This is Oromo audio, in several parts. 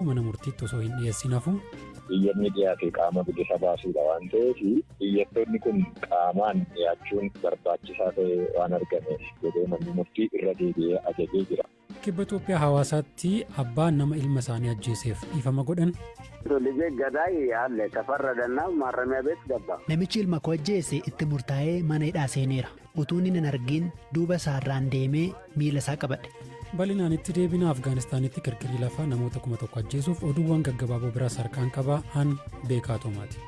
mana murtiitti osoo hin dhiyeessin hafu. Iyyanni dhiyaate qaama bilisa baasuudha waan ta'eef iyyattoonni kun qaamaan dhiyaachuun barbaachisaa ta'e waan argameef jedhee manni murtii irra deebi'ee ajajee jira. Kibba Itoophiyaa hawaasaatti abbaan nama ilma isaanii ajjeeseef dhiifama godhan. Tolijee gadaay halle tafarradannaa maarramee beet gabba. Namichi ilma koo ajjeese itti murtaa'ee mana hidhaa seeneera. Utuu inni hin argin duuba isaarraan deemee miila isaa qabadhe. Bal'inaan itti deebina Afgaanistaanitti kirkirii lafaa namoota 1,000 ajjeesuuf oduuwwan gaggabaaboo biraas harkaan qaba an beekaa Toomaati.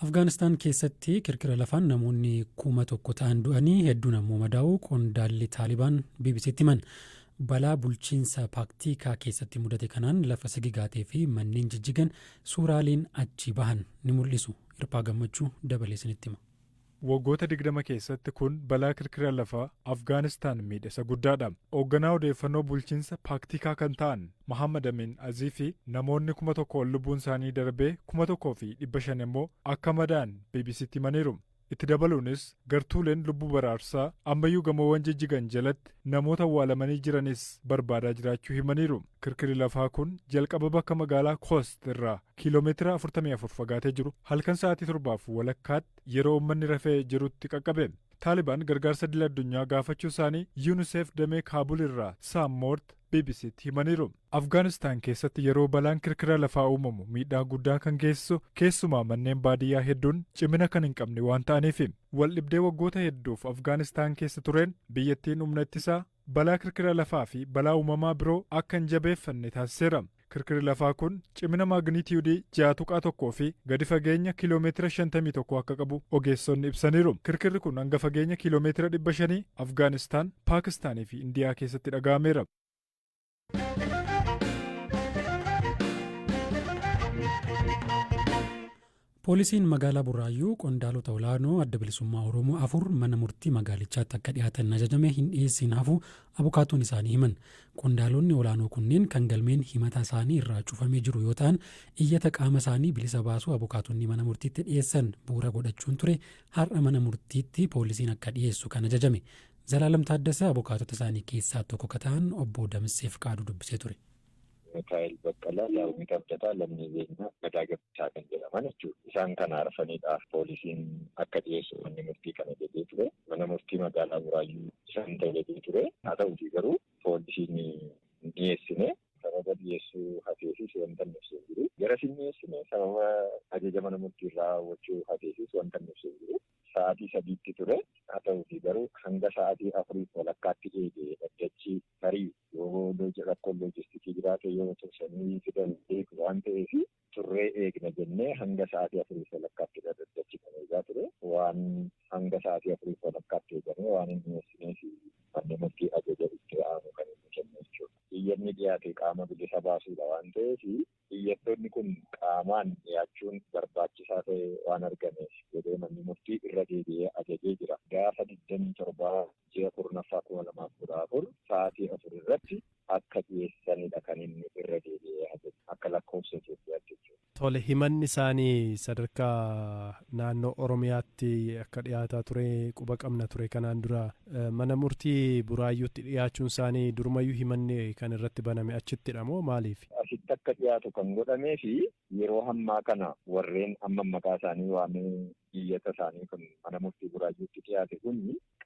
Afgaanistaan keessatti kirkira lafaan namoonni 1,000 ta'an du'anii hedduun ammoo madaa'uu qondaalli Taalibaan BBC'tti himan. Balaa bulchiinsa paaktikaa keessatti mudate kanaan lafa sigigaatee fi manneen jijjigan suuraaleen achi bahan ni mul'isu. Hirphaa gammachuu dabalee isinitti hima. Waggoota 20 keessatti kun balaa kirkira lafaa Afgaanistaan miidhasa guddaadha. Hoogganaa odeeffannoo bulchiinsa paaktikaa kan ta'an Mohammad Amin Azii fi namoonni 1,000 lubbuun isaanii darbee 1,500 immoo akka madaa'an BBC'tti himaniiru. Itti dabaluunis gartuuleen lubbuu baraarsaa ammayyuu gamoowwan jijjigan jalatti namoota awwaalamanii jiranis barbaadaa jiraachuu himaniiru. Kirkirri lafaa kun jalqaba bakka magaalaa Khost irraa kiiloomeetira 44 fagaatee jiru halkan sa'aatii 7:00 yeroo uummanni rafee jirutti qaqqabe. Taalibaan gargaarsa idil addunyaa gaafachuu isaanii UNICEF damee Kaabul irraa Sam Moort BBC'tti himaniiru. Afgaanistaan keessatti yeroo balaan kirkira lafaa uumamu miidhaa guddaa kan geessisu keessumaa manneen baadiyyaa hedduun cimina kan hin qabne waan ta'aniif waldhibdee waggoota hedduuf Afgaanistaan keessa tureen biyyattiin humna ittisaa balaa kirkira lafaa fi balaa uumamaa biroo akka hin jabeeffanne taasiseera. Kirkirri lafaa kun cimina maagniitiyuudii 6.1 fi gadi fageenya kiiloomeetira 51 akka qabu ogeessonni ibsaniiru. Kirkirri kun hanga fageenya kiiloomeetira 500 Afgaanistaan, Paakistaanii fi Indiyaa keessatti dhaga'ameera. Poolisiin magaalaa Burraayyuu qondaalota olaanoo adda bilisummaa Oromoo 4 mana murtii magaalichaatti akka dhiyaatan ajajame hin dhiyeessin hafu abukaatoon isaanii himan. Qondaalonni olaanoo kunneen kan galmeen himata isaanii irraa cufamee jiru yoo ta'an iyyata qaama isaanii bilisa baasuu abukaatonni mana murtiitti dhiyeessan bu'uura godhachuun ture har'a mana murtiitti poolisiin akka dhiyeessu kan ajajame. Zalaalam Taaddasaa abukaatota isaanii keessaa tokko kan ta'an obbo Damseef Qaaduu dubbisee ture. Mikaa'el Baqqalaa, Daawwit Abdataa, Lammii Beenyaa, Gadaa Gabbichaa kan jedhaman jechuudha. Isaan kana arfaniidhaaf poolisiin akka dhiyeessu manni murtii kana jedhee ture. Mana murtii magaalaa Burraayyuu isaan jedhee ture. Haa ta'uutii garuu poolisiin hin dhiyeessine sababa dhiyeessuu hafeefis wanta ibsu hin jiru. Gara hin dhiyeessine sababa ajaja mana murtii irraa raawwachuu hafeefis wanta ibsu hin jiru. Sa'aatii 3tti ture. Haa ta'uutii garuu hanga sa'aatii 4:00 eegee dhaddachi tarii yoo rakkoon loojistikii jiraate yoo tursanii fidan beeku waan ta'eef turree eegna jennee hanga sa'aatii 4:00 dhaddachi kan eegaa ture. Waan hanga sa'aatii 4:00 eegamee waan hin dhiyeessineef manni murtii ajaja itti aanu kan inni kennu jechuudha. Iyyanni dhiyaate qaama bilisa baasuudha waan ta'eef iyyattoonni kun qaamaan dhiyaachuun barbaachisaa ta'e waan argameef jedhee manni murtii irra deebi'ee ajajee jira. Gaafa 27 ji'a 4/2014 sa'aatii 4 irratti akka dhiyeessanidha kan inni irra deebi'ee ajaje akka lakkoofsa Itoophiyaatti jechuudha. Tole himanni isaanii sadarkaa naannoo Oromiyaatti akka dhiyaataa ture quba qabna ture kanaan dura mana murtii Buraayyuutti dhiyaachuun isaanii durumayyuu himanni kan irratti baname achittidha moo maaliif? Asitti akka dhiyaatu kan godhamee fi yeroo hammaa kana warreen amma maqaa isaanii waamee iyyata isaanii kun mana murtii Buraayyuutti dhiyaate kun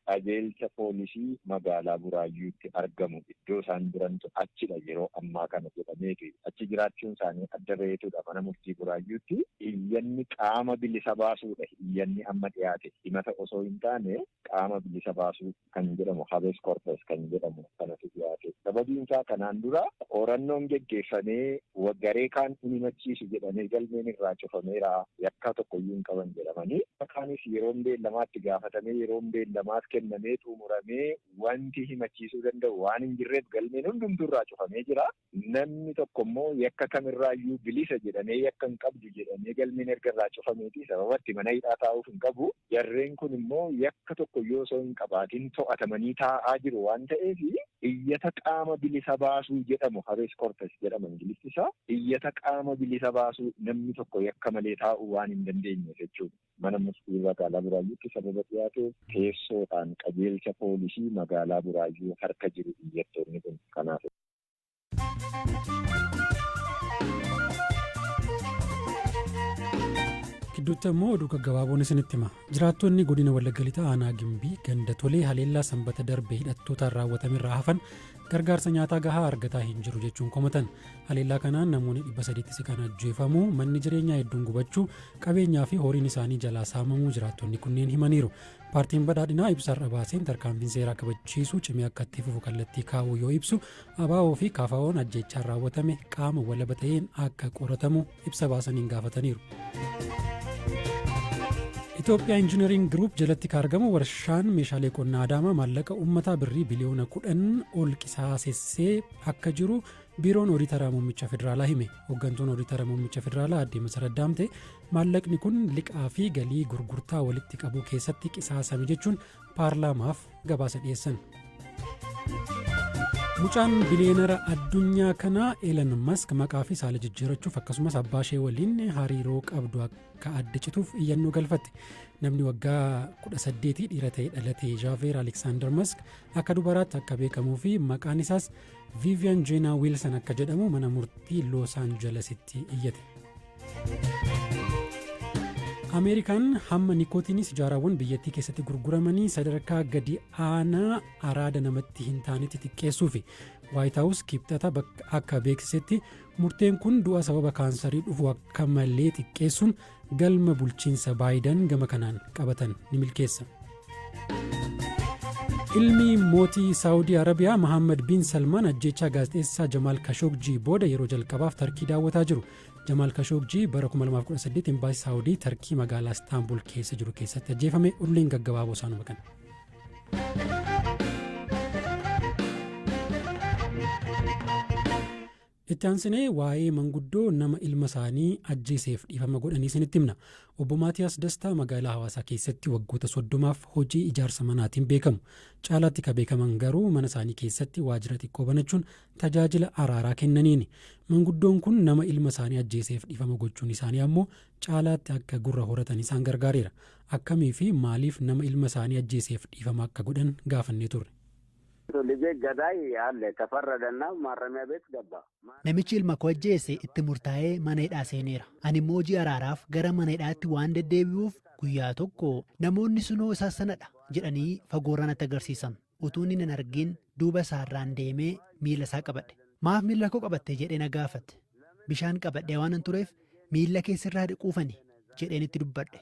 qajeelcha poolisii magaalaa Buraayyuutti argamu iddoo isaan jirantu achidha yeroo ammaa kana jedhameeti achi jiraachuun isaanii adda baheetudha mana murtii Buraayyuutti. Iyyanni qaama bilisa baasuudha. Iyyanni amma dhiyaate himata osoo hin taane qaama bilisa baasuu kan jedhamu habees korpes kan jedhamu kanatu dhiyaate. Sababiin isaa kanaan dura qorannoon geggeeffamee waggaree kaan himachiisu jedhamee galmeen irraa cufameera yakka tokkoyyuu hin qaban jedhamanii akkaanis yeroon beellamaatti gaafatamee yeroon beellamaas kennamee xumuramee wanti himachiisuu danda'u waan hin jirreef galmeen hundumtuu irraa cufamee jira. Namni tokko immoo yakka kamirraayyuu bilisa jedhamee yakka hin qabdu jedhamee galmeen erga irraa cufameeti sababatti mana hidhaa taa'uuf hin qabu. Jarreen kun immoo yakka tokko yoo osoo hin qabaatin to'atamanii taa'aa jiru waan ta'eef iyyata qaama bilisa baasuu jedhamu habees korpes jedhama ingiliffii isaa. Iyyata qaama bilisa baasuu namni tokko yakka malee taa'uu waan hin dandeenye jechuudha. Mana murtii magaalaa Buraayyuutti sababa dhiyaateef teessoodhaan kan qajeelcha poolisii magaalaa Buraayyuu harka jiru biyyattoonni kun kanaaf. Gidduutti immoo oduu gaggabaaboon isinitti hima. Jiraattonni godina Wallagga Lixaa aanaa Gimbii ganda tolee haleellaa sanbata darbe hidhattootaan raawwatamerraa hafan gargaarsa nyaataa gahaa argataa hin jiru jechuun komatan. Haleellaa kanaan namoonni 300 siqan ajjeefamuu, manni jireenyaa hedduun gubachuu, qabeenyaa fi horiin isaanii jalaa saamamuu jiraattonni kunneen himaniiru. Paartiin badhaadhinaa ibsaarra baaseen tarkaanfiin seeraa kabachiisuu cimee akka itti fufu kallattii kaa'uu yoo ibsu, ABO fi KFO'n ajjeechaan raawwatame qaama walaba ta'een akka qoratamu ibsa baasaniin gaafataniiru. Itoophiyaa Injiinariing Giruup jalatti kan argamu warshaan meeshaalee qonnaa Adaamaa maallaqa uummataa birrii biliyoona 10 ol qisaasessee akka jiru biiroon Ooditara Muummicha Federaalaa hime. Hooggantuun Ooditara Muummicha Federaalaa Aadde Masarat Daamtee maallaqni kun liqaa fi galii gurgurtaa walitti qabuu keessatti qisaasame jechuun paarlaamaaf gabaasa dhiyeessan. Mucaan biliyeenara addunyaa kanaa Elon Musk maqaa fi saala jijjiirachuuf akkasumas abbaa ishee waliin hariiroo qabdu akka adda cituuf iyyannoo galfatte. Namni waggaa 18 dhiira ta'e dhalate Jaaveer Alexander Musk akka dubaraatti akka beekamuu fi maqaan isaas Vivian Jenna Wilson akka jedhamu mana murtii Los Angelesitti iyyate. Ameerikaan hamma nikootiinii sigaarawwan biyyattii keessatti gurguramanii sadarkaa gadi aanaa araada namatti hin taanetti xiqqeessuu fi White House kibxata akka beeksisetti murteen kun du'a sababa kaansarii dhufu akka malee xiqqeessuun galma bulchiinsa Baayiden gama kanaan qabatan ni milkeessa. Ilmi mootii Saawudii Arabiyaa Mohammed bin Salmaan ajjeechaa gaazexeessaa Jamaal Khashoggi booda yeroo jalqabaaf Tarkii daawwataa jiru. Jamaal Khashoggi bara 2018 imbaasii Saawudii Tarkii magaalaa Istaanbul keessa jiru keessatti ajjeefame. Ulleen gaggabaaboo isaanuma kana. Itti aansinee waa'ee manguddoo nama ilma isaanii ajjeeseef dhiifama godhanii isinitti himna. Obbo Maatiyaas Dastaa magaalaa Hawaasaa keessatti waggoota 30 hojii ijaarsa manaatiin beekamu. Caalaatti kan beekaman garuu mana isaanii keessatti waajjira xiqqoo banachuun tajaajila araaraa kennaniini. Manguddoon kun nama ilma isaanii ajjeeseef dhiifama gochuun isaanii ammoo caalaatti akka gurra horatan isaan gargaareera. Akkamii fi maaliif nama ilma isaanii ajjeeseef dhiifama akka godhan gaafannee turre. Namichi ilma koo ajjeese itti murtaa'ee mana hidhaa seeneera. Ani immoo hojii araaraaf gara mana hidhaatti waan deddeebi'uuf guyyaa tokko namoonni sunoo isaa sanadha jedhanii fagoorraa natti agarsiisan. Utuun hin argin duuba isaarraan deemee miila isaa qabadhe. Maaf miila koo qabatte jedhee na gaafate. Bishaan qabadhee waan tureef miila keessirraa dhiquufani jedheen itti dubbadhe.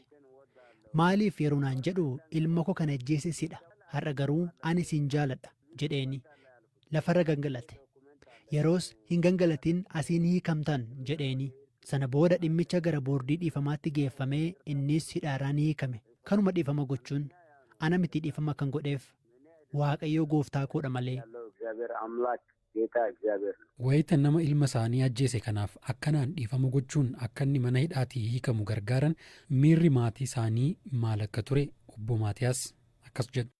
Maaliif yeroo naan jedhu ilma koo kana ajjeese sidha. Har'a garuu ani siin jaaladha jedheeni lafarra gangalate. Yeroos hin gangalatiin asiin hiikamtan jedheeni. Sana booda dhimmicha gara boordii dhiifamaatti geeffamee innis hidhaaraan hiikame. Kanuma dhiifama gochuun ana miti dhiifama kan godheef Waaqayyoo gooftaa koodha malee. Wayita nama ilma isaanii ajjeese kanaaf akkanaan dhiifama gochuun akka inni mana hidhaatii hiikamu gargaaran miirri maatii isaanii maal akka ture obbo Maatiyaas akkas jedhu.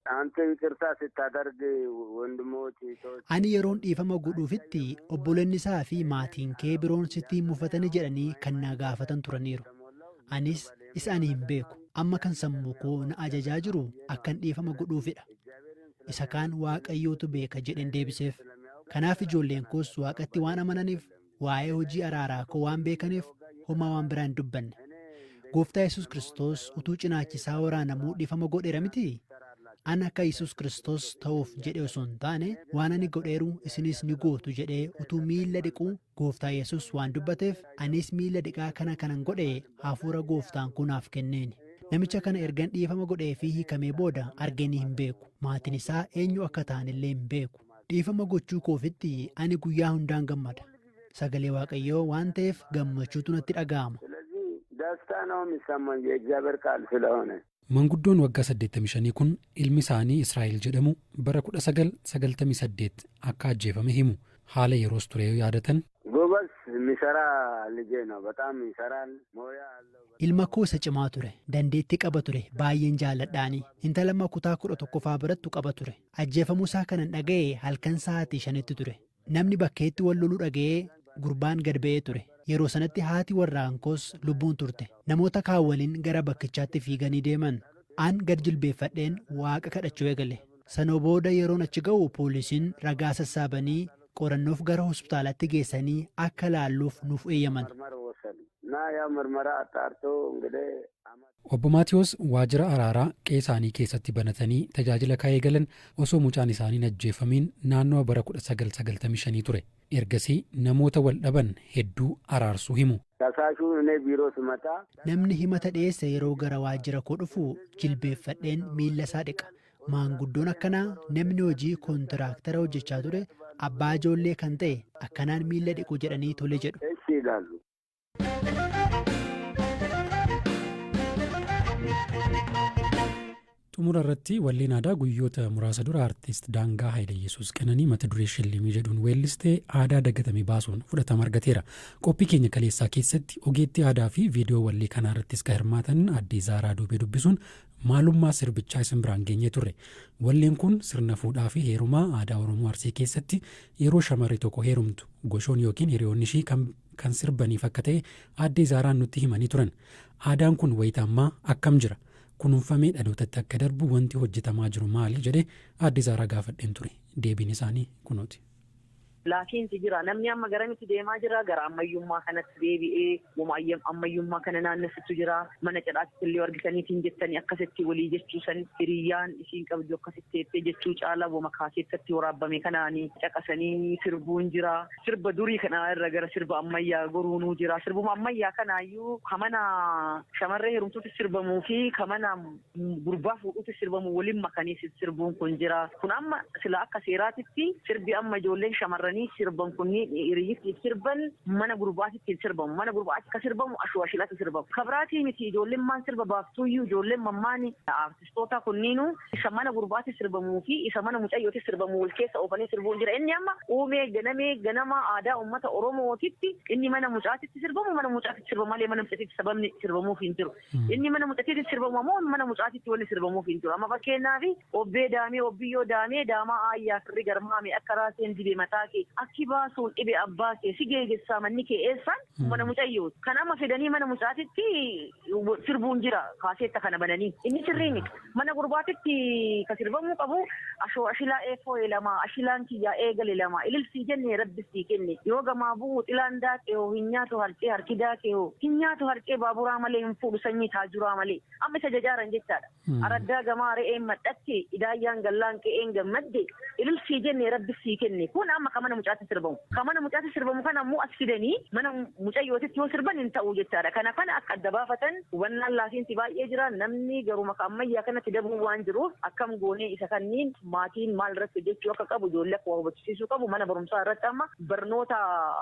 Ani yeroon dhiifama godhuufitti obboleonni isaa fi maatiin kee biroon sitti mufatanii jedhanii kan na gaafatan turaniiru. Anis isaanii hin beeku. Amma kan sammuu koo na ajajaa jiru akkan dhiifama godhuufidha. Isa kaan Waaqayyootu beeka jedheen deebiseef. Kanaaf ijoolleen koos Waaqatti waan amananiif waa'ee hojii araaraa koo waan beekaniif homaa waan biraa hin dubbanne. Gooftaa Yesuus Kiristoos utuu cinaachisaa waraanamuu dhiifama godheera miti. Ana akka Yesuus Kiristoos ta'uuf jedhe osoo hin taane waan ani godheeru isinis ni gootu jedhee utuu miila dhiquu Gooftaa Yesuus waan dubbateef anis miila dhiqaa kanan godhe hafuura Gooftaan kunaaf kenneeni. Namicha kana ergan dhiifama godhee fi hiikamee booda arganii hin beeku. Maatiin isaa eenyu akka ta'anillee hin beeku. Dhiifama gochuu koofitti ani guyyaa hundaan gammada. Sagalee Waaqayyoo waan ta'eef gammachuutu natti dhaga'ama. Manguddoon waggaa 85 kun ilmi isaanii Israa'el jedhamu bara 1998 akka ajjeefame himu. Haala yeroos ture yaadatan. Ilma koo isa cimaa ture. Dandeettii qaba ture. Baay'een jaalladhaani. Intala kutaa 11ffaa birattu qaba ture. Ajjeefamuu isaa kanan dhaga'e halkan sa'aatii 5tti ture. Namni bakkeetti wal loluu dhaga'ee gurbaan gad ba'ee ture. Yeroo sanatti haati warraan koos lubbuun turte. Namoota kaan waliin gara bakkichaatti fiiganii deeman. Aan gad jilbeeffadheen waaqa kadhachuu eegale. Sana booda yeroon achi ga'u poolisiin ragaa sassaabanii qorannoof gara hospitaalatti geessanii akka laalluuf nuuf eeyyaman. Obbo Maatiyoos waajjira araaraa qe'ee isaanii keessatti banatanii tajaajila kan eegalan osoo mucaan isaanii hin ajjeefamiin naannoo bara 1995 ture. Ergasii namoota wal dhaban hedduu araarsuu himu. Namni himata dhiyeesse yeroo gara waajjira koo dhufu jilbeeffadheen miilla isaa dhiqa. Maanguddoon akkanaa namni hojii koontiraaktara hojjechaa ture abbaa ijoollee kan ta'e akkanaan miilla dhiqu jedhanii tole jedhu. Xumura irratti walleen aadaa guyyoota muraasa dura aartist Daangaa Haayileyyesuus Qananii mata duree shillimii jedhuun weellistee aadaa dagatame baasuun fudhatama argateera. Qophii keenya kaleessaa keessatti ogeettii aadaa fi viidiyoo wallee kanaa irrattis kan hirmaatan aadde Zaaraa Duubee dubbisuun maalummaa sirbichaa isin biraan geenyee turre. Walleen kun sirna fuudhaa fi heerumaa aadaa Oromoo Arsii keessatti yeroo shamarri tokko heerumtu goshoon yookiin hiriyoonni ishii kan sirbaniif akka ta'e aadde Zaaraan nutti himanii turan. Aadaan kun wayita ammaa akkam jira? Kunuunfamee dhalootatti akka darbu wanti hojjetamaa jiru maali jedhee aadde Zaaraa gaafadheen ture. Deebiin isaanii kunooti. Laafiinsi jira. Namni amma garamitti deemaa jira? Gara ammayyummaa kanatti deebi'ee ammayyummaa kana naannessitu jira. Mana cidhaatti illee argitaniitiin jettanii akkasitti walii jechuusan hiriyyaan isiin qabdu akkasitti teessee jechuu caalaa wama kaaseessatti waraabame kanaanii caqasanii sirbuun jira. Sirba durii kana irra gara sirba ammayyaa goruunuu jira. Sirbuma ammayyaa kanaayyuu kamana shamarree heerumtuutti sirbamuu fi kamana gurbaa fuudhuutti sirbamu waliin makanii sirbuun kun jira. Kun amma sila akka seeraatitti sirbi amma ijoolleen shamarran sirban kunniin hiriyyatti sirban mana gurbaatitti sirbamu. Mana gurbaatti ka sirbamu ashwaashilatti sirbamu. Kabraatii miti ijoolleen maan sirba baaftuuyyuu ijoolleen mammaani artistoota kunniinuu isa mana gurbaatti sirbamuu fi isa mana mucayyootti sirbamu wal keessa oofanii sirbuun jira. Inni amma uumee ganama aadaa uummata Oromootitti inni mana mucaatitti sirbamu mana mucaatitti sirbamu malee mana mucaatitti sababni sirbamuuf hin jiru. Inni mana mucaatitti sirbamu ammoo mana mucaatitti wanni sirbamuuf hin jiru. Amma fakkeenyaaf obbee daamee obbiyyoo daamee daamaa aayyaa firri garmaame akka raaseen dibee mataa kee akki baasuun dhibee abbaa kee si geeggessaa manni kee eessaan mana mucayyoo kan amma fedhanii mana mucaatitti sirbuun jira kaaseetta kana bananii inni sirriin mana gurbaatitti ka sirbamuu qabu ashilaa eefoo lama ashilaan kiyyaa eegale lama ililsii jennee rabbisii kenne yoo gamaa bu'u xilaan daaqee hoo hin nyaatu harqee harki daakee hoo hin nyaatu harqee baaburaa malee hin fuudhu sanyii taajuraa malee amma isa jajaaran jechaadha. Araddaa gamaa re'een madhatte idaayyaan gallaan qe'een gammadde ililsii jennee rabbisii kenne kun amma kamana mucaatti sirbamu. Kamana mucaatti sirbamu kana ammoo as fidanii mana mucayyootitti yoo sirban hin ta'u jechaadha. Kana akka adda baafatan hubannaan laafiinsi baay'ee jira. Namni garuma ammayyaa kanatti dabuu waan jiruuf akkam goonee isa kanniin maatiin maal irratti hojjechuu akka qabu ijoollee akka hubachiisuu qabu mana barumsaa irratti amma barnoota